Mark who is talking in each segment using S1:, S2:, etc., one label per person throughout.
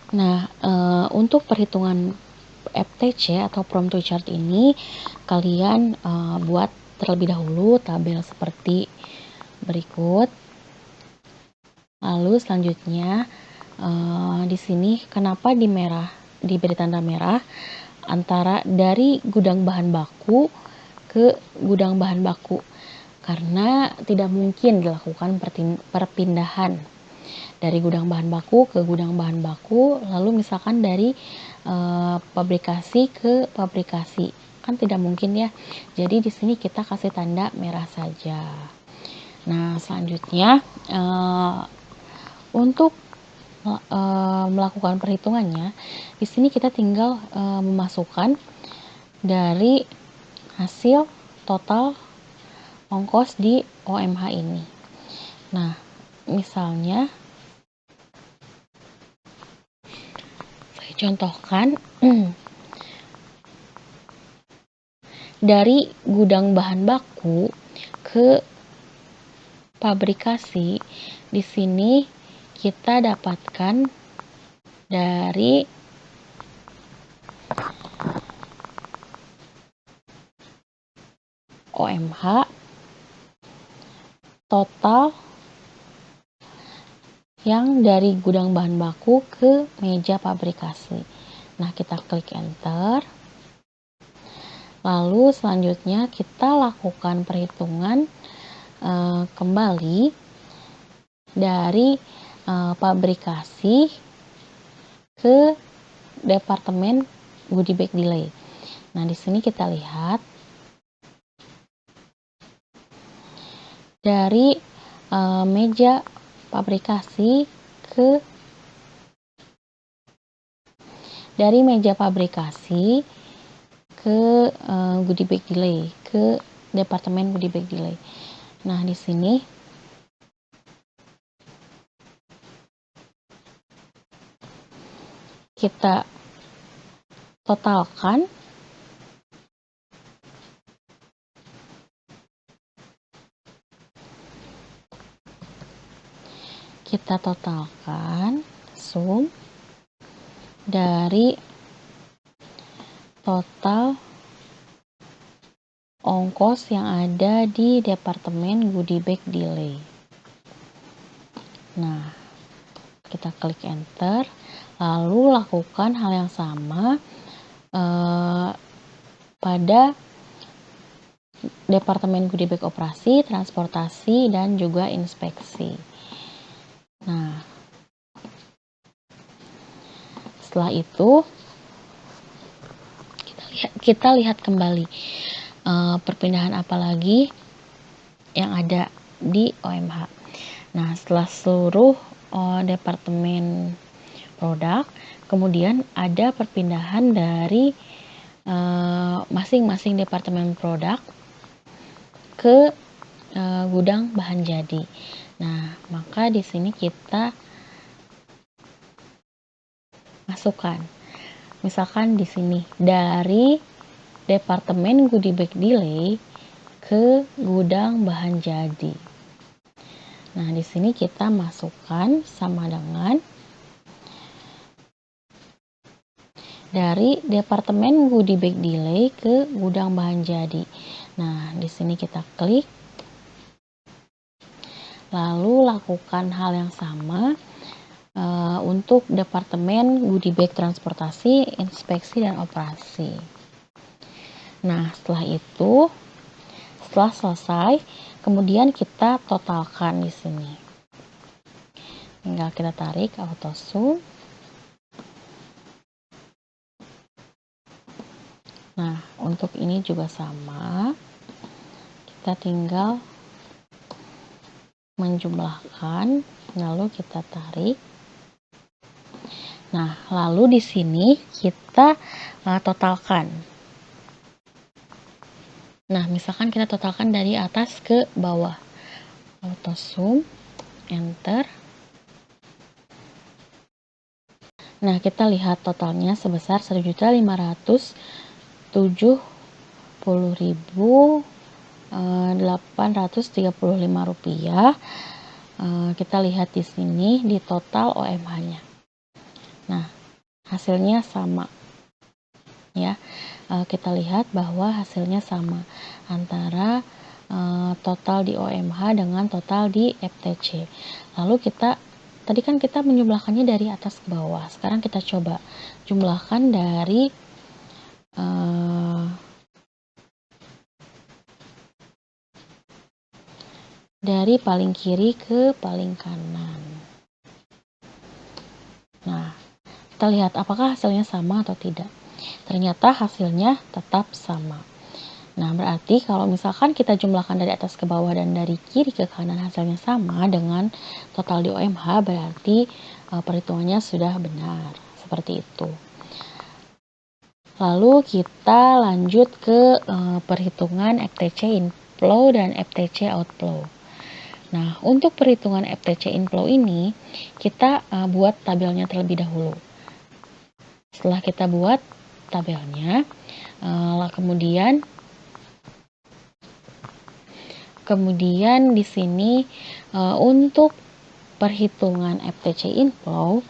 S1: Nah, untuk perhitungan FTC atau prompt to chart ini, kalian buat terlebih dahulu tabel seperti berikut. Lalu selanjutnya di sini kenapa diberi tanda merah antara dari gudang bahan baku ke gudang bahan baku, karena tidak mungkin dilakukan perpindahan dari gudang bahan baku ke gudang bahan baku, lalu misalkan dari pabrikasi ke pabrikasi, kan tidak mungkin ya. Jadi di sini kita kasih tanda merah saja. Nah, selanjutnya untuk melakukan perhitungannya, di sini kita tinggal memasukkan dari hasil total ongkos di OMH ini. Nah, misalnya saya contohkan dari gudang bahan baku ke pabrikasi, di sini kita dapatkan dari OMH total yang dari gudang bahan baku ke meja pabrikasi. Nah, kita klik enter. Lalu selanjutnya kita lakukan perhitungan kembali dari pabrikasi ke departemen goodie bag delay. Nah, di sini kita lihat dari meja pabrikasi ke goodie bag delay, ke departemen goodie bag delay. Nah, di sini kita totalkan sum dari total ongkos yang ada di departemen goodie bag delay. Nah, kita klik enter, lalu lakukan hal yang sama pada departemen goodie bag operasi, transportasi, dan juga inspeksi. Nah, setelah itu kita lihat kembali perpindahan apa lagi yang ada di OMH. Nah, setelah seluruh departemen produk, kemudian ada perpindahan dari masing-masing departemen produk ke gudang bahan jadi. Nah, maka di sini kita masukkan, misalkan di sini dari departemen goodie bag delay ke gudang bahan jadi. Nah, di sini kita masukkan sama dengan dari departemen goodie bag delay ke gudang bahan jadi. Nah, di sini kita klik, lalu lakukan hal yang sama untuk departemen goodie bag transportasi, inspeksi, dan operasi. Nah, setelah selesai, kemudian kita totalkan di sini. Tinggal kita tarik auto zoom. Nah, untuk ini juga sama. Kita tinggal menjumlahkan, lalu kita tarik. Nah, lalu di sini kita totalkan. Nah, misalkan kita totalkan dari atas ke bawah. Auto zoom, enter. Nah, kita lihat totalnya sebesar 1.570.835 rupiah. Kita lihat di sini di total OMH-nya. Nah, hasilnya sama ya. Kita lihat bahwa hasilnya sama antara total di OMH dengan total di FTC. Lalu tadi kan kita menjumlahkannya dari atas ke bawah. Sekarang kita coba jumlahkan dari paling kiri ke paling kanan. Nah, kita lihat apakah hasilnya sama atau tidak. Ternyata hasilnya tetap sama. Nah, berarti kalau misalkan kita jumlahkan dari atas ke bawah dan dari kiri ke kanan hasilnya sama dengan total di OMH, berarti perhitungannya sudah benar. Seperti itu. Lalu kita lanjut ke perhitungan FTC inflow dan FTC outflow. Nah, untuk perhitungan FTC inflow ini, kita buat tabelnya terlebih dahulu. Setelah kita buat tabelnya, kemudian di sini untuk perhitungan FTC inflow,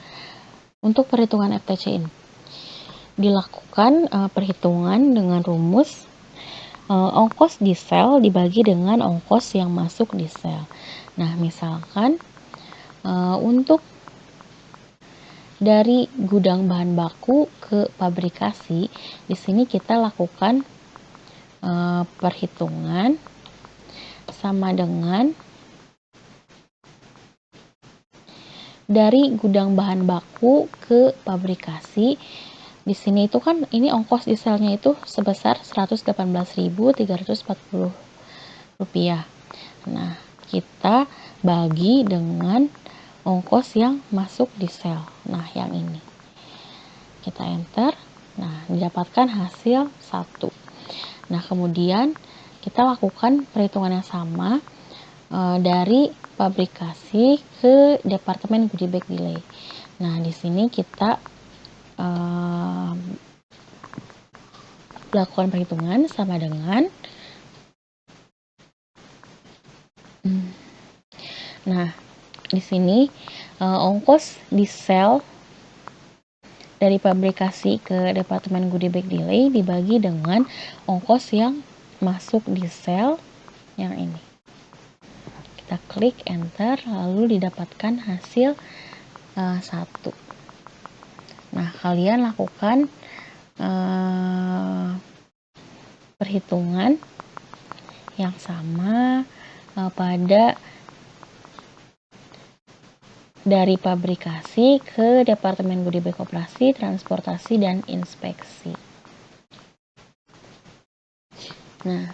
S1: dilakukan perhitungan dengan rumus ongkos di sel dibagi dengan ongkos yang masuk di sel. Nah, misalkan untuk dari gudang bahan baku ke pabrikasi, di sini kita lakukan perhitungan sama dengan dari gudang bahan baku ke pabrikasi. Di sini itu kan ini ongkos di selnya itu sebesar Rp118.340. Nah, kita bagi dengan ongkos yang masuk di sel. Nah, yang ini. Kita enter. Nah, didapatkan hasil 1. Nah, kemudian kita lakukan perhitungan yang sama dari pabrikasi ke departemen goodie bag delay. Nah, di sini kita lakukan perhitungan sama dengan nah, di sini ongkos di sel dari pabrikasi ke departemen goodie bag delay dibagi dengan ongkos yang masuk di sel yang ini. Kita klik enter, lalu didapatkan hasil 1. Nah, kalian lakukan perhitungan yang sama pada dari pabrikasi ke departemen goodie bag operasi, transportasi, dan inspeksi. Nah,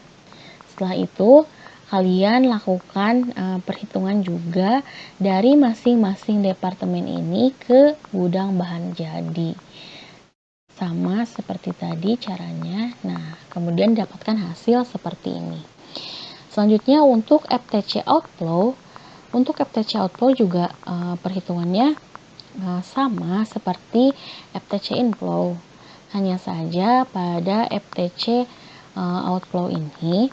S1: setelah itu kalian lakukan perhitungan juga dari masing-masing departemen ini ke gudang bahan jadi. Sama seperti tadi caranya. Nah, kemudian dapatkan hasil seperti ini. Selanjutnya untuk FTC outflow. Untuk FTC outflow juga perhitungannya sama seperti FTC inflow. Hanya saja pada FTC outflow ini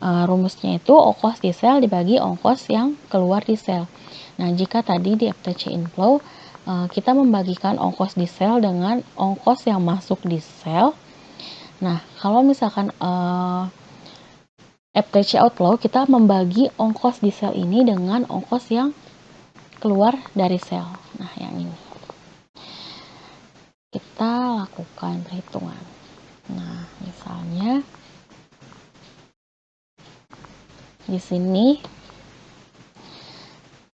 S1: rumusnya itu ongkos di sel dibagi ongkos yang keluar di sel. Nah, jika tadi di FTC inflow kita membagikan ongkos di sel dengan ongkos yang masuk di sel. Nah, kalau misalkan FTC outflow, kita membagi ongkos di sel ini dengan ongkos yang keluar dari sel. Nah, yang ini. Kita lakukan perhitungan. Nah, misalnya di sini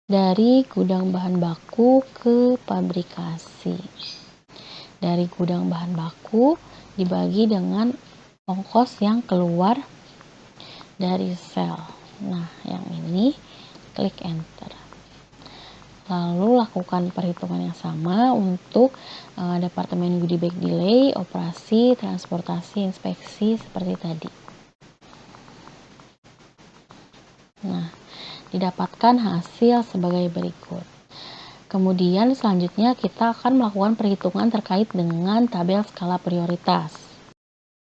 S1: dari gudang bahan baku ke pabrikasi. Dari gudang bahan baku dibagi dengan ongkos yang keluar dari sel. Nah, yang ini klik enter. Lalu lakukan perhitungan yang sama untuk departemen goodie bag delay, operasi, transportasi, inspeksi seperti tadi. Nah, didapatkan hasil sebagai berikut. Kemudian selanjutnya kita akan melakukan perhitungan terkait dengan tabel skala prioritas.